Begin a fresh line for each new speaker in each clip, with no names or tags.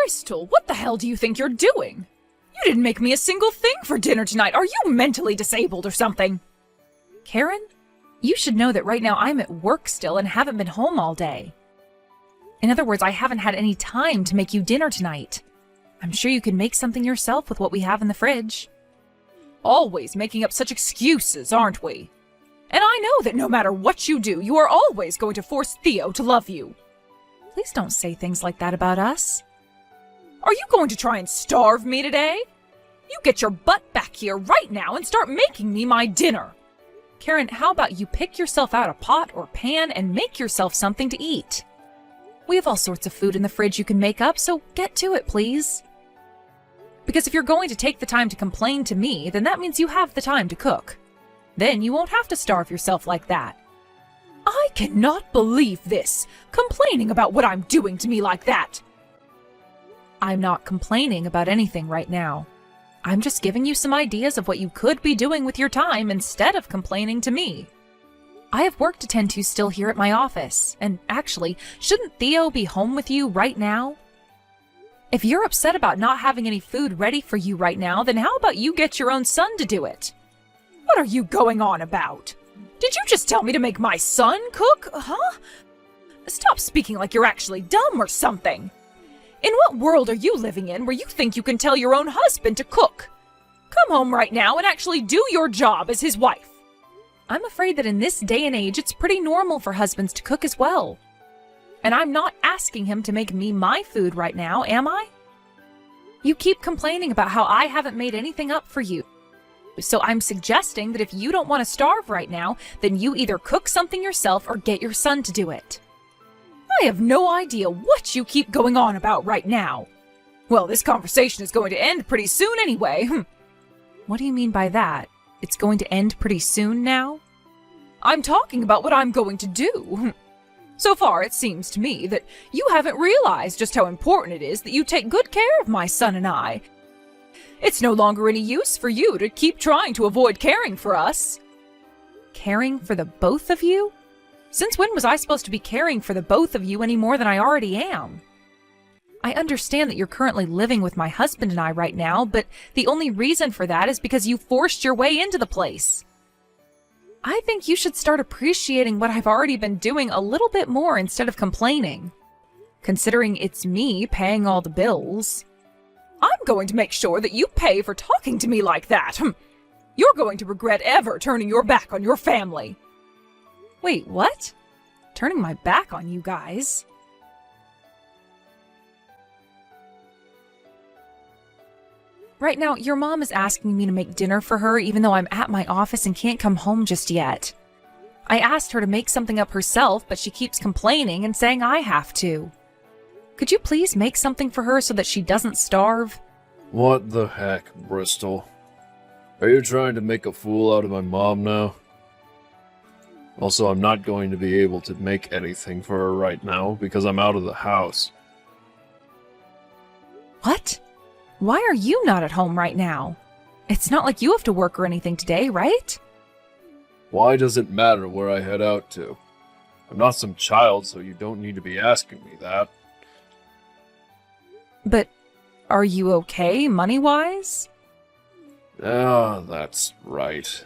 Bristol, what the hell do you think you're doing? You didn't make me a single thing for dinner tonight. Are you mentally disabled or something? Karen, you should know that right now I'm at work still and haven't been home all day. In other words, I haven't had any time to make you dinner tonight. I'm sure you can make something yourself with what we have in the fridge. Always making up such excuses, aren't we? And I know that no matter what you do, you are always going to force Theo to love you. Please don't say things like that about us. Are you going to try and starve me today? You get your butt back here right now and start making me my dinner. Karen, how about you pick yourself out a pot or pan and make yourself something to eat? We have all sorts of food in the fridge you can make up, so get to it, please. Because if you're going to take the time to complain to me, then that means you have the time to cook. Then you won't have to starve yourself like that. I cannot believe this, complaining about what I'm doing to me like that. I'm not complaining about anything right now. I'm just giving you some ideas of what you could be doing with your time instead of complaining to me. I have work to tend to still here at my office, and actually, shouldn't Theo be home with you right now? If you're upset about not having any food ready for you right now, then how about you get your own son to do it? What are you going on about? Did you just tell me to make my son cook, huh? Stop speaking like you're actually dumb or something. In what world are you living in where you think you can tell your own husband to cook? Come home right now and actually do your job as his wife. I'm afraid that in this day and age, it's pretty normal for husbands to cook as well. And I'm not asking him to make me my food right now, am I? You keep complaining about how I haven't made anything up for you. So I'm suggesting that if you don't want to starve right now, then you either cook something yourself or get your son to do it. I have no idea what you keep going on about right now. Well, this conversation is going to end pretty soon anyway. What do you mean by that? It's going to end pretty soon now? I'm talking about what I'm going to do. So far, it seems to me that you haven't realized just how important it is that you take good care of my son and I. It's no longer any use for you to keep trying to avoid caring for us. Caring for the both of you? Since when was I supposed to be caring for the both of you any more than I already am? I understand that you're currently living with my husband and I right now, but the only reason for that is because you forced your way into the place. I think you should start appreciating what I've already been doing a little bit more instead of complaining. Considering it's me paying all the bills. I'm going to make sure that you pay for talking to me like that. You're going to regret ever turning your back on your family. Wait, what? Turning my back on you guys? Right now, your mom is asking me to make dinner for her even though I'm at my office and can't come home just yet. I asked her to make something up herself, but she keeps complaining and saying I have to. Could you please make something for her so that she doesn't starve?
What the heck, Bristol? Are you trying to make a fool out of my mom now? Also, I'm not going to be able to make anything for her right now because I'm out of the house.
What? Why are you not at home right now? It's not like you have to work or anything today, right?
Why does it matter where I head out to? I'm not some child, so you don't need to be asking me that.
But are you okay, money-wise?
Ah, that's right.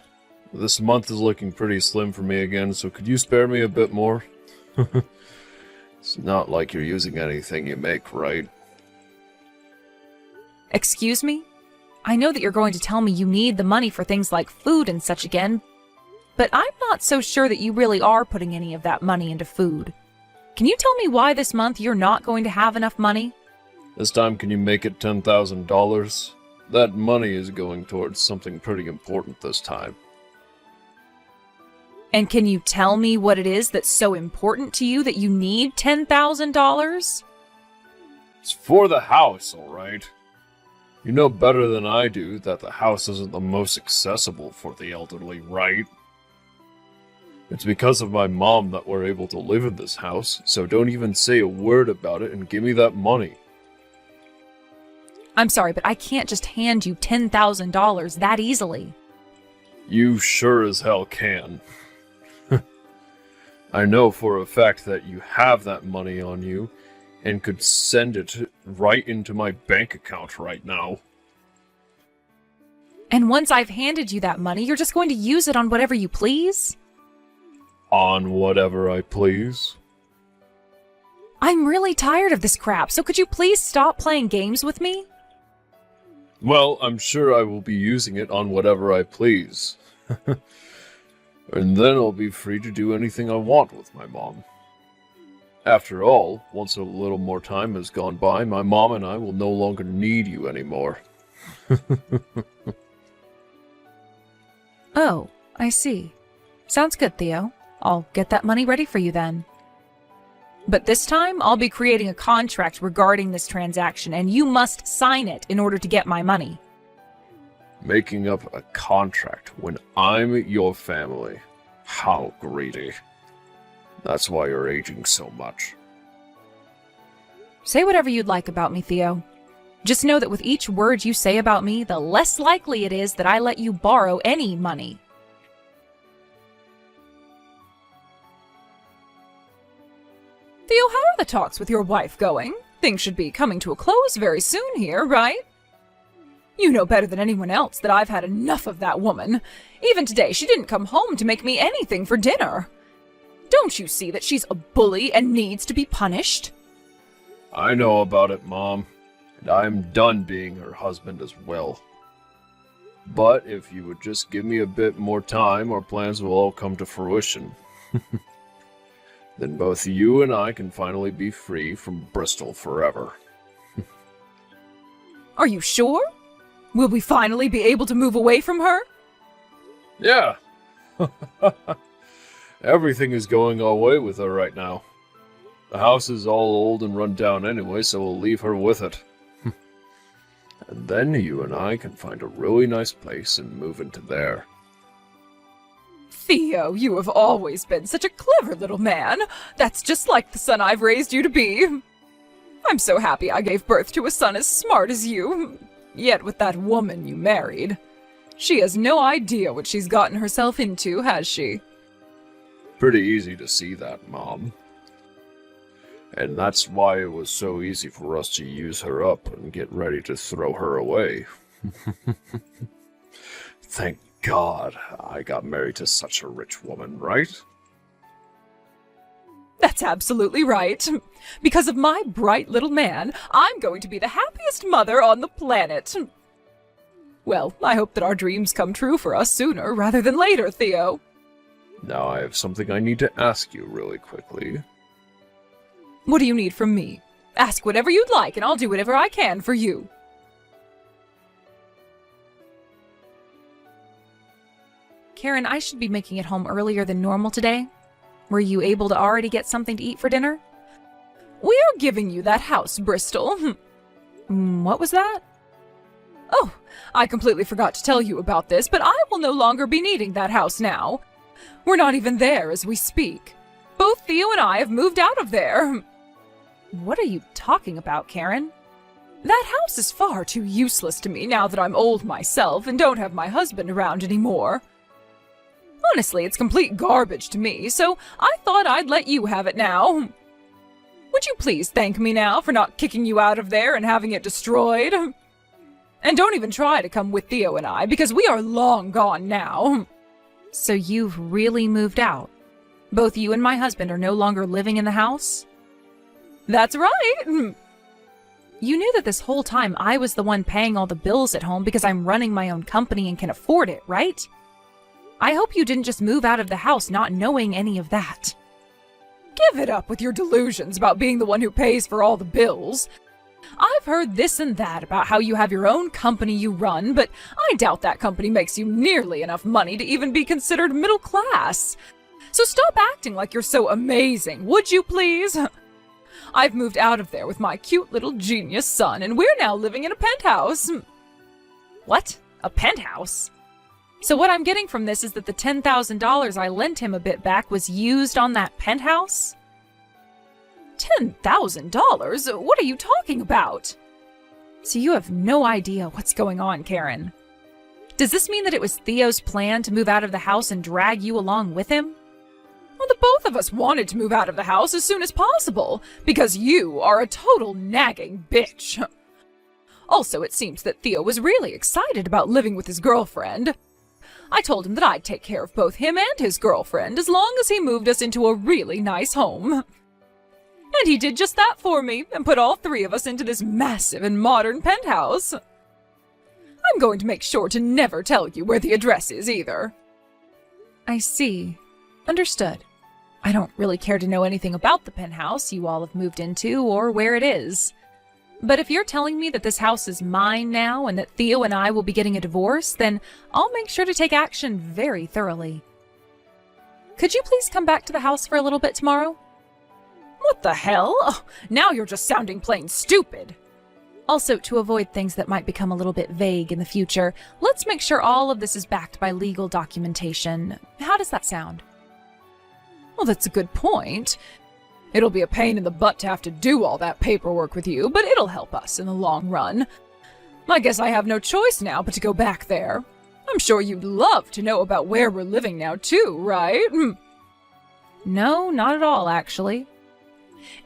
This month is looking pretty slim for me again, so could you spare me a bit more? It's not like you're using anything you make, right?
Excuse me? I know that you're going to tell me you need the money for things like food and such again, but I'm not so sure that you really are putting any of that money into food. Can you tell me why this month you're not going to have enough money?
This time, can you make it $10,000? That money is going towards something pretty important this time.
And can you tell me what it is that's so important to you that you need $10,000?
It's for the house, all right? You know better than I do that the house isn't the most accessible for the elderly, right? It's because of my mom that we're able to live in this house, so don't even say a word about it and give me that money.
I'm sorry, but I can't just hand you $10,000 that easily.
You sure as hell can. I know for a fact that you have that money on you, and could send it right into my bank account right now.
And once I've handed you that money, you're just going to use it on whatever you please?
On whatever I please.
I'm really tired of this crap, so could you please stop playing games with me?
Well, I'm sure I will be using it on whatever I please. And then I'll be free to do anything I want with my mom. After all, once a little more time has gone by, my mom and I will no longer need you anymore.
Oh, I see. Sounds good, Theo. I'll get that money ready for you then. But this time, I'll be creating a contract regarding this transaction, and you must sign it in order to get my money.
Making up a contract when I'm your family. How greedy. That's why you're aging so much.
Say whatever you'd like about me, Theo. Just know that with each word you say about me, the less likely it is that I let you borrow any money. Theo, how are the talks with your wife going? Things should be coming to a close very soon here, right? You know better than anyone else that I've had enough of that woman. Even today, she didn't come home to make me anything for dinner. Don't you see that she's a bully and needs to be punished?
I know about it, Mom, and I'm done being her husband as well. But if you would just give me a bit more time, our plans will all come to fruition. Then both you and I can finally be free from Bristol forever.
Are you sure? Will we finally be able to move away from her?
Yeah. Everything is going our way with her right now. The house is all old and run down anyway, so we'll leave her with it. And then you and I can find a really nice place and move into there.
Theo, you have always been such a clever little man. That's just like the son I've raised you to be. I'm so happy I gave birth to a son as smart as you. Yet with that woman you married, she has no idea what she's gotten herself into, has she?
Pretty easy to see that, Mom. And that's why it was so easy for us to use her up and get ready to throw her away. Thank God I got married to such a rich woman, right?
That's absolutely right. Because of my bright little man, I'm going to be the happiest mother on the planet. Well, I hope that our dreams come true for us sooner rather than later, Theo.
Now I have something I need to ask you really quickly.
What do you need from me? Ask whatever you'd like, and I'll do whatever I can for you. Karen, I should be making it home earlier than normal today. Were you able to already get something to eat for dinner? We are giving you that house, Bristol. What was that? Oh, I completely forgot to tell you about this, but I will no longer be needing that house now. We're not even there as we speak. Both Theo and I have moved out of there. What are you talking about, Karen? That house is far too useless to me now that I'm old myself and don't have my husband around anymore. Honestly, it's complete garbage to me, so I thought I'd let you have it now. Would you please thank me now for not kicking you out of there and having it destroyed? And don't even try to come with Theo and I, because we are long gone now. So you've really moved out? Both you and my husband are no longer living in the house? That's right! You knew that this whole time I was the one paying all the bills at home because I'm running my own company and can afford it, right? I hope you didn't just move out of the house not knowing any of that. Give it up with your delusions about being the one who pays for all the bills. I've heard this and that about how you have your own company you run, but I doubt that company makes you nearly enough money to even be considered middle class. So stop acting like you're so amazing, would you please? I've moved out of there with my cute little genius son, and we're now living in a penthouse. What? A penthouse? So what I'm getting from this is that the $10,000 I lent him a bit back was used on that penthouse? $10,000? What are you talking about? So you have no idea what's going on, Karen. Does this mean that it was Theo's plan to move out of the house and drag you along with him? Well, the both of us wanted to move out of the house as soon as possible, because you are a total nagging bitch. Also, it seems that Theo was really excited about living with his girlfriend. I told him that I'd take care of both him and his girlfriend as long as he moved us into a really nice home. And he did just that for me and put all three of us into this massive and modern penthouse. I'm going to make sure to never tell you where the address is either. I see. Understood. I don't really care to know anything about the penthouse you all have moved into or where it is. But if you're telling me that this house is mine now and that Theo and I will be getting a divorce, then I'll make sure to take action very thoroughly. Could you please come back to the house for a little bit tomorrow? What the hell? Oh, now you're just sounding plain stupid. Also, to avoid things that might become a little bit vague in the future, let's make sure all of this is backed by legal documentation. How does that sound? Well, that's a good point. It'll be a pain in the butt to have to do all that paperwork with you, but it'll help us in the long run. I guess I have no choice now but to go back there. I'm sure you'd love to know about where we're living now too, right? No, not at all, actually.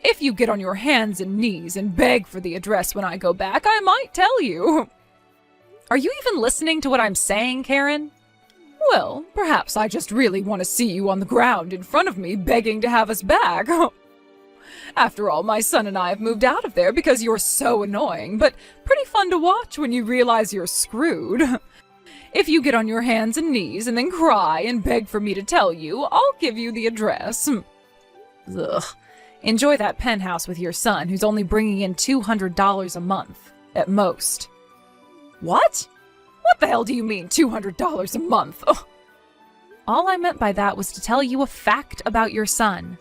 If you get on your hands and knees and beg for the address when I go back, I might tell you. Are you even listening to what I'm saying, Karen? Well, perhaps I just really want to see you on the ground in front of me begging to have us back. After all, my son and I have moved out of there because you're so annoying, but pretty fun to watch when you realize you're screwed. If you get on your hands and knees and then cry and beg for me to tell you, I'll give you the address. Ugh. Enjoy that penthouse with your son, who's only bringing in $200 a month, at most. What? What the hell do you mean, $200 a month? Ugh. All I meant by that was to tell you a fact about your son.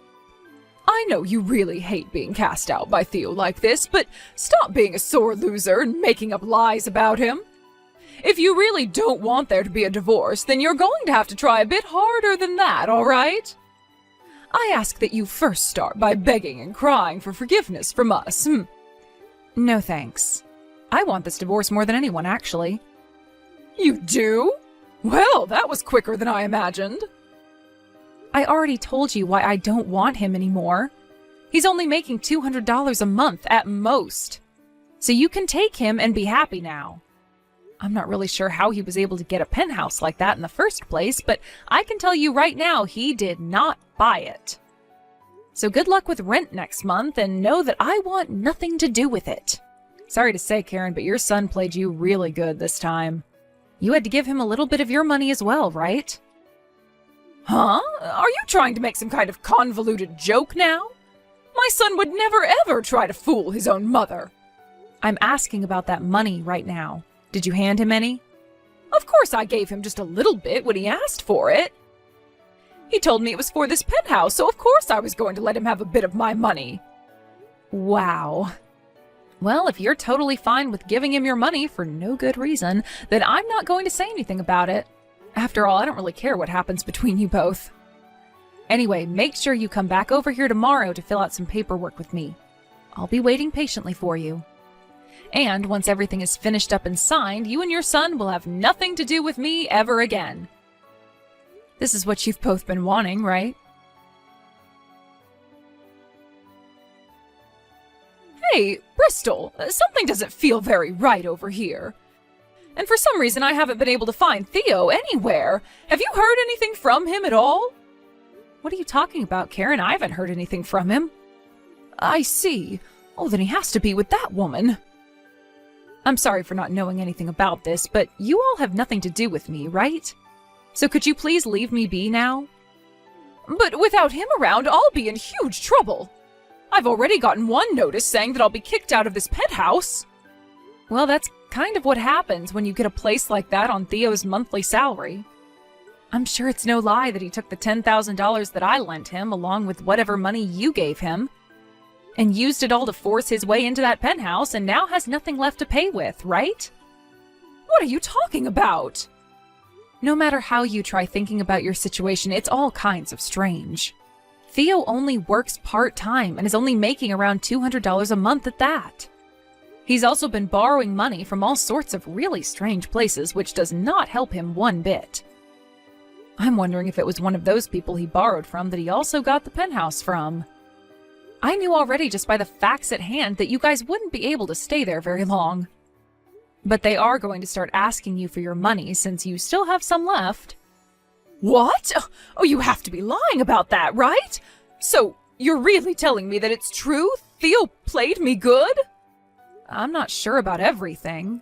I know you really hate being cast out by Theo like this, but stop being a sore loser and making up lies about him. If you really don't want there to be a divorce, then you're going to have to try a bit harder than that, all right? I ask that you first start by begging and crying for forgiveness from us. No thanks. I want this divorce more than anyone, actually. You do? Well, that was quicker than I imagined. I already told you why I don't want him anymore. He's only making $200 a month at most. So you can take him and be happy now. I'm not really sure how he was able to get a penthouse like that in the first place, but I can tell you right now he did not buy it. So good luck with rent next month, and know that I want nothing to do with it. Sorry to say, Karen, but your son played you really good this time. You had to give him a little bit of your money as well, right? Huh? Are you trying to make some kind of convoluted joke now? My son would never ever try to fool his own mother. I'm asking about that money right now. Did you hand him any? Of course I gave him just a little bit when he asked for it. He told me it was for this penthouse, so of course I was going to let him have a bit of my money. Wow. Well, if you're totally fine with giving him your money for no good reason, then I'm not going to say anything about it. After all, I don't really care what happens between you both. Anyway, make sure you come back over here tomorrow to fill out some paperwork with me. I'll be waiting patiently for you. And once everything is finished up and signed, you and your son will have nothing to do with me ever again. This is what you've both been wanting, right? Hey, Bristol, something doesn't feel very right over here. And for some reason I haven't been able to find Theo anywhere. Have you heard anything from him at all? What are you talking about, Karen? I haven't heard anything from him. I see. Oh, then he has to be with that woman. I'm sorry for not knowing anything about this, but you all have nothing to do with me, right? So could you please leave me be now? But without him around, I'll be in huge trouble. I've already gotten one notice saying that I'll be kicked out of this penthouse. Well, that's kind of what happens when you get a place like that on Theo's monthly salary. I'm sure it's no lie that he took the $10,000 that I lent him, along with whatever money you gave him, and used it all to force his way into that penthouse and now has nothing left to pay with, right? What are you talking about? No matter how you try thinking about your situation, it's all kinds of strange. Theo only works part-time and is only making around $200 a month at that. He's also been borrowing money from all sorts of really strange places, which does not help him one bit. I'm wondering if it was one of those people he borrowed from that he also got the penthouse from. I knew already just by the facts at hand that you guys wouldn't be able to stay there very long. But they are going to start asking you for your money since you still have some left. What? Oh, you have to be lying about that, right? So, you're really telling me that it's true? Theo played me good? I'm not sure about everything.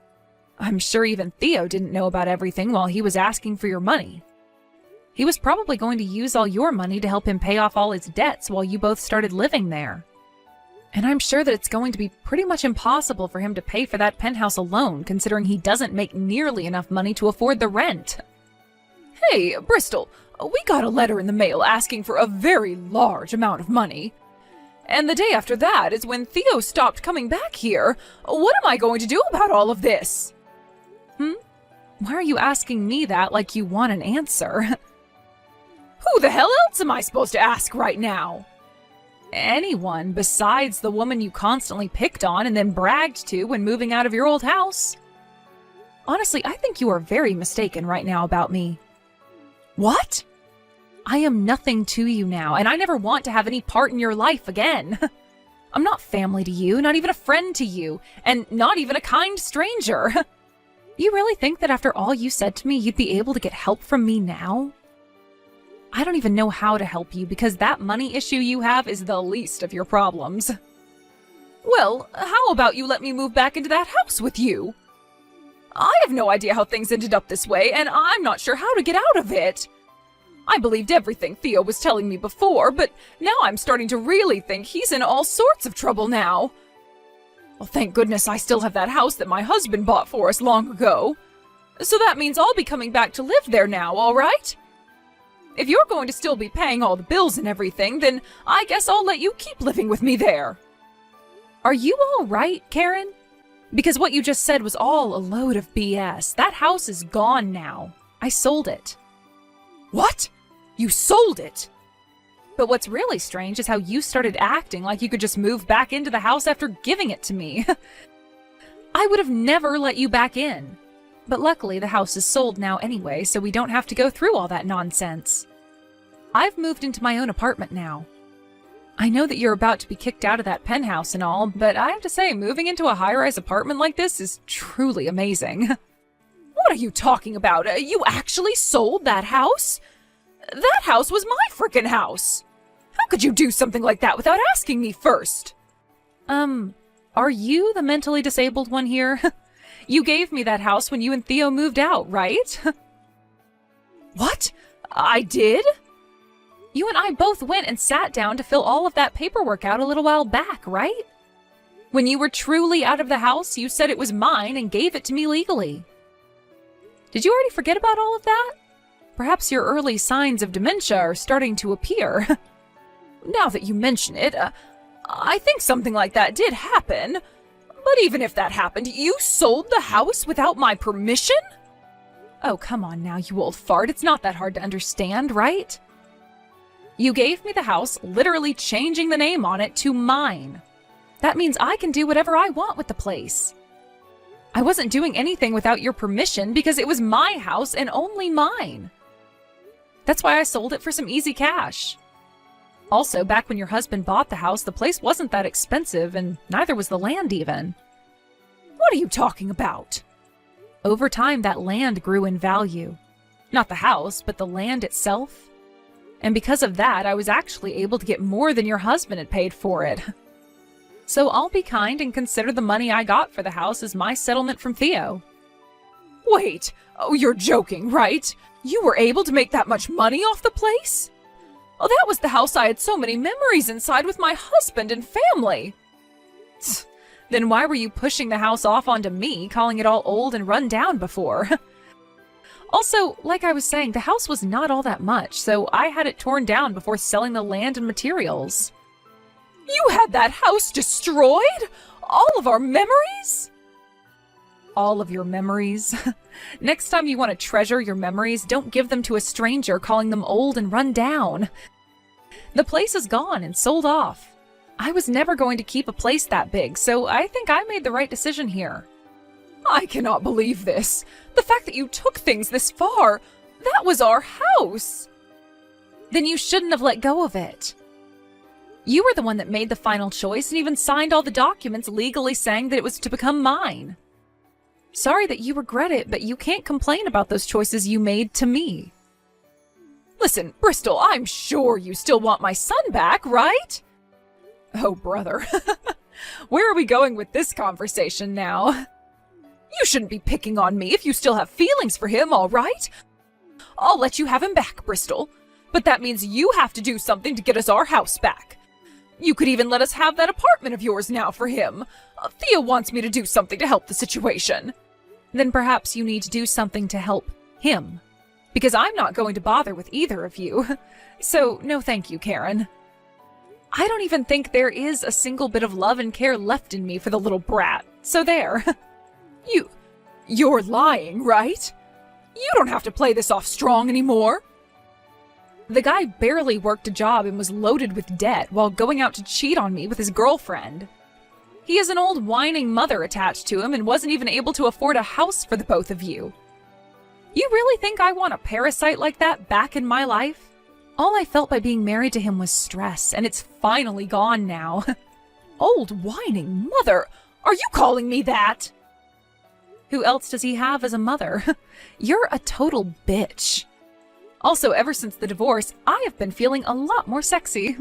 I'm sure even Theo didn't know about everything while he was asking for your money. He was probably going to use all your money to help him pay off all his debts while you both started living there. And I'm sure that it's going to be pretty much impossible for him to pay for that penthouse alone, considering he doesn't make nearly enough money to afford the rent. Hey, Bristol, we got a letter in the mail asking for a very large amount of money. And the day after that is when Theo stopped coming back here. What am I going to do about all of this? Why are you asking me that like you want an answer? Who the hell else am I supposed to ask right now? Anyone besides the woman you constantly picked on and then bragged to when moving out of your old house. Honestly, I think you are very mistaken right now about me. What? I am nothing to you now, and I never want to have any part in your life again. I'm not family to you, not even a friend to you, and not even a kind stranger. You really think that after all you said to me, you'd be able to get help from me now? I don't even know how to help you because that money issue you have is the least of your problems. Well, how about you let me move back into that house with you? I have no idea how things ended up this way, and I'm not sure how to get out of it. I believed everything Theo was telling me before, but now I'm starting to really think he's in all sorts of trouble now. Well, thank goodness I still have that house that my husband bought for us long ago. So that means I'll be coming back to live there now, all right? If you're going to still be paying all the bills and everything, then I guess I'll let you keep living with me there. Are you all right, Karen? Because what you just said was all a load of BS. That house is gone now. I sold it. What? You sold it? But what's really strange is how you started acting like you could just move back into the house after giving it to me. I would have never let you back in. But luckily, the house is sold now anyway, so we don't have to go through all that nonsense. I've moved into my own apartment now. I know that you're about to be kicked out of that penthouse and all, but I have to say, moving into a high-rise apartment like this is truly amazing. What are you talking about? You actually sold that house? That house was my frickin' house! How could you do something like that without asking me first? Are you the mentally disabled one here? You gave me that house when you and Theo moved out, right? What? I did? You and I both went and sat down to fill all of that paperwork out a little while back, right? When you were truly out of the house, you said it was mine and gave it to me legally. Did you already forget about all of that? Perhaps your early signs of dementia are starting to appear. Now that you mention it, I think something like that did happen. But even if that happened, you sold the house without my permission? Oh, come on now, you old fart. It's not that hard to understand, right? You gave me the house, literally changing the name on it to mine. That means I can do whatever I want with the place. I wasn't doing anything without your permission because it was my house and only mine. That's why I sold it for some easy cash. Also, back when your husband bought the house, the place wasn't that expensive, and neither was the land even. What are you talking about? Over time, that land grew in value. Not the house, but the land itself. And because of that, I was actually able to get more than your husband had paid for it. So I'll be kind and consider the money I got for the house as my settlement from Theo. Wait, oh, you're joking, right? You were able to make that much money off the place? Oh, that was the house I had so many memories inside with my husband and family. Then why were you pushing the house off onto me, calling it all old and run down before? Also, like I was saying, the house was not all that much, so I had it torn down before selling the land and materials. You had that house destroyed? All of our memories? All of your memories? Next time you want to treasure your memories, don't give them to a stranger calling them old and run down. The place is gone and sold off. I was never going to keep a place that big, so I think I made the right decision here. I cannot believe this. The fact that you took things this far. That was our house! Then you shouldn't have let go of it. You were the one that made the final choice and even signed all the documents legally saying that it was to become mine. Sorry that you regret it, but you can't complain about those choices you made to me. Listen, Bristol, I'm sure you still want my son back, right? Oh, brother. Where are we going with this conversation now? You shouldn't be picking on me if you still have feelings for him, all right? I'll let you have him back, Bristol. But that means you have to do something to get us our house back. You could even let us have that apartment of yours now for him. Thea wants me to do something to help the situation. Then perhaps you need to do something to help him. Because I'm not going to bother with either of you. So, no thank you, Karen. I don't even think there is a single bit of love and care left in me for the little brat. So there. You're lying, right? You don't have to play this off strong anymore. The guy barely worked a job and was loaded with debt while going out to cheat on me with his girlfriend. He has an old whining mother attached to him and wasn't even able to afford a house for the both of you. You really think I want a parasite like that back in my life? All I felt by being married to him was stress, and it's finally gone now. Old whining mother? Are you calling me that? Who else does he have as a mother? You're a total bitch. Also, ever since the divorce, I have been feeling a lot more sexy.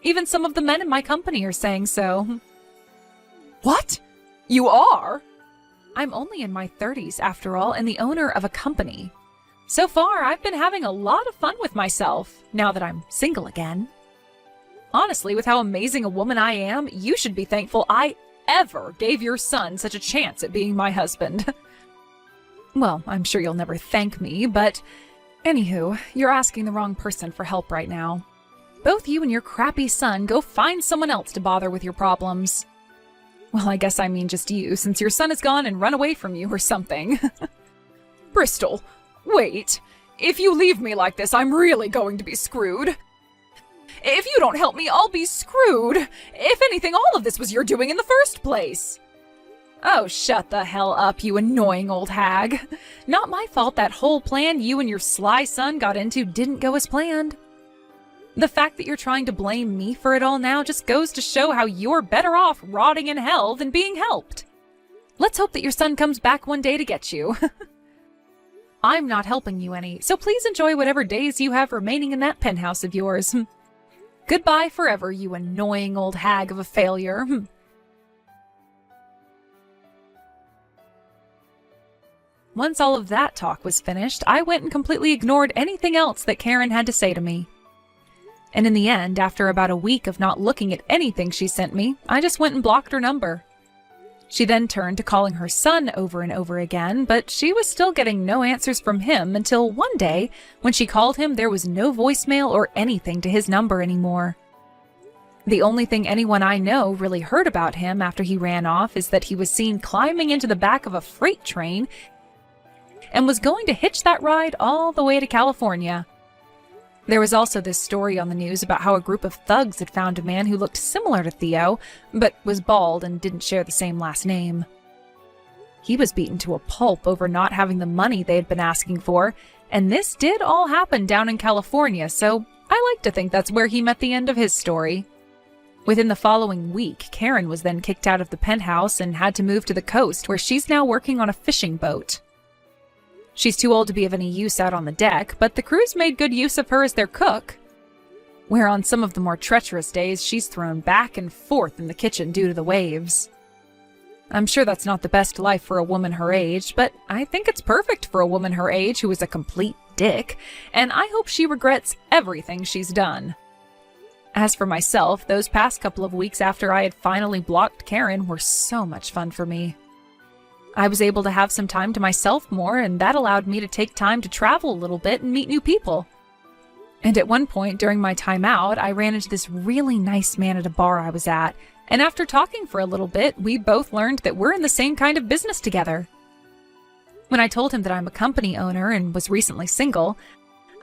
Even some of the men in my company are saying so. What? You are? I'm only in my 30s, after all, and the owner of a company. So far, I've been having a lot of fun with myself, now that I'm single again. Honestly, with how amazing a woman I am, you should be thankful I ever gave your son such a chance at being my husband. Well, I'm sure you'll never thank me, but anywho, you're asking the wrong person for help right now. Both you and your crappy son go find someone else to bother with your problems. Well, I guess I mean just you, since your son has gone and run away from you or something. Bristol, wait. If you leave me like this, I'm really going to be screwed. If you don't help me, I'll be screwed. If anything, all of this was your doing in the first place. Oh, shut the hell up, you annoying old hag. Not my fault that whole plan you and your sly son got into didn't go as planned. The fact that you're trying to blame me for it all now just goes to show how you're better off rotting in hell than being helped. Let's hope that your son comes back one day to get you. I'm not helping you any, so please enjoy whatever days you have remaining in that penthouse of yours. Goodbye forever, you annoying old hag of a failure. Once all of that talk was finished, I went and completely ignored anything else that Karen had to say to me. And in the end, after about a week of not looking at anything she sent me, I just went and blocked her number. She then turned to calling her son over and over again, but she was still getting no answers from him until one day, when she called him, there was no voicemail or anything to his number anymore. The only thing anyone I know really heard about him after he ran off is that he was seen climbing into the back of a freight train and was going to hitch that ride all the way to California. There was also this story on the news about how a group of thugs had found a man who looked similar to Theo, but was bald and didn't share the same last name. He was beaten to a pulp over not having the money they had been asking for, and this did all happen down in California, so I like to think that's where he met the end of his story. Within the following week, Karen was then kicked out of the penthouse and had to move to the coast, where she's now working on a fishing boat. She's too old to be of any use out on the deck, but the crew's made good use of her as their cook. Where on some of the more treacherous days, she's thrown back and forth in the kitchen due to the waves. I'm sure that's not the best life for a woman her age, but I think it's perfect for a woman her age who is a complete dick, and I hope she regrets everything she's done. As for myself, those past couple of weeks after I had finally blocked Karen were so much fun for me. I was able to have some time to myself more, and that allowed me to take time to travel a little bit and meet new people. And at one point during my time out, I ran into this really nice man at a bar I was at, and after talking for a little bit, we both learned that we're in the same kind of business together. When I told him that I'm a company owner and was recently single,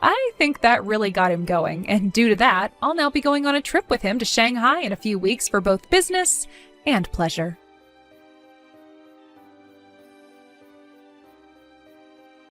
I think that really got him going, and due to that, I'll now be going on a trip with him to Shanghai in a few weeks for both business and pleasure.